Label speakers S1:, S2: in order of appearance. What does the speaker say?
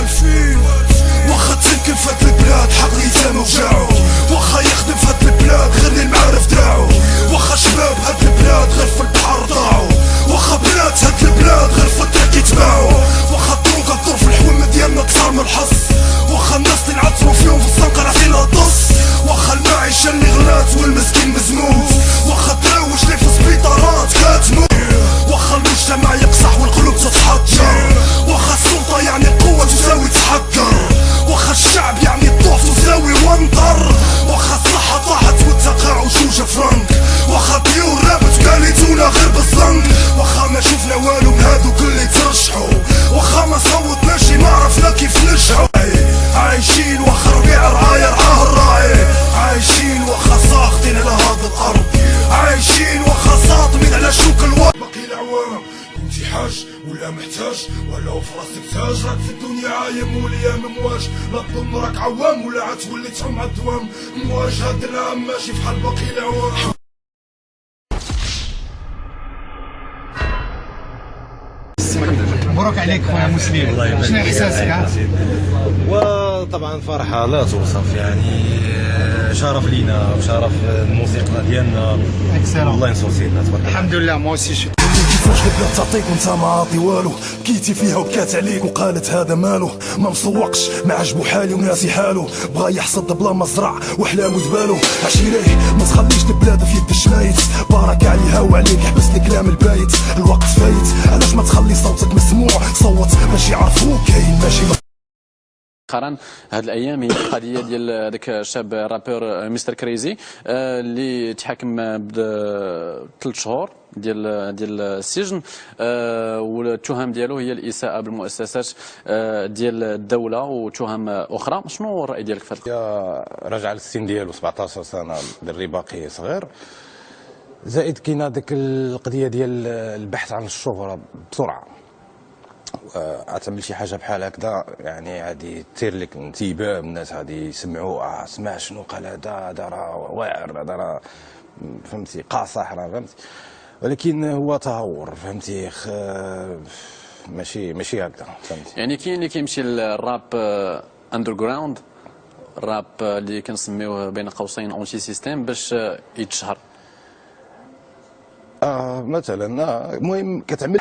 S1: واقفين. واخا تسكن فهاد البلاد حق يتامى وجاعو، واخا يخدم فهاد البلاد غير اللي المعارف دراعو، واخا شباب هاد البلاد غير في البحر ضاعو، واخا بنات هاد البلاد غير في الطريق يتباعو، واخا الطرق الدور في الحومة ديالنا كثار من الحص، واخا الناس اللي نعترو فيهم في الزنقة عطينا الطص، واخا المعيشة اللي غلات والمسكين مزموت، واخا الدراوش اللي في السبيطارات كتموت، واخا المجتمع يقصح والقلوب تتحجر، واخا السلطة يعني القوة تساوي تحقر، واخا الشعب يعني الضعف تساوي وانطر، واخا الصحة طاحت والتقاعد جوجة فرنك، واخا الطيور رابت كاليتونا غير بالزنك، واخا ما شفنا والو من هادوك اللي ترشحوا، واخا ما صوتناش ما عرفنا كيف نرجعوا، عايشين واخا ربيع رعاية رعاه الراعي، عايشين واخا ساخطين على هاد الارض، عايشين واخا صاطمين على شوك الوطن. باقي العوام كنتي حاج ولا محتاج ولا في راسك تاج، راك في الدنيا عايم والايام مواج، لا تظن راك عوام ولا عتولي تعوم عالدوام، مواجهة الدرهم ماشي فحال باقي العوام.
S2: مبروك عليك خويا مسلم، شنو احساسك؟
S3: وطبعا فرحه لا توصف، يعني شرف لينا وشرف الموسيقى ديالنا، والله ينصر سيدنا تبارك الله.
S2: الحمد لله موسي
S1: كيفاش البلاد تعطيك وانت ما عاطي والو، بكيتي فيها وبكات عليك وقالت هذا مالو، ما مسوقش ما عجبو حالي وناسي حالو، بغا يحصد بلا ما زرع وحلامو دبالو، عشيريه ما تخليش البلاد في يد الشمايت، بارك عليها وعليك حبس الكلام البايت، الوقت فايت علاش ما تخلي صوتك مسموع، صوت باش يعرفوك كاين ماشي
S4: مؤخرا هاد الايام هي القضيه ديال داك الشاب رابور مستر كريزي اللي تحاكم ب3 شهور ديال السجن، والتهم ديالو هي الاساءه بالمؤسسات ديال الدوله وتهم اخرى. شنو الراي ديالك في هذا؟
S3: رجع للسن ديالو 17 سنه، دري باقي صغير، زائد كاينه ديك القضيه ديال البحث عن الشهره بسرعه، تعمل شي حاجه بحال هكذا يعني غادي تثير لك انتباه الناس، غادي يسمعوا سمع شنو قال هذا راه واعر، هذا راه فهمتي قاصح راه فهمتي، ولكن هو تهور فهمتي، ماشي هكذا فهمتي.
S4: يعني كاين اللي كيمشي للراب اندر جراوند، الراب اللي كنسميوه بين قوسين اونتي سيستيم باش يتشهر
S3: مثلا المهم كتعمل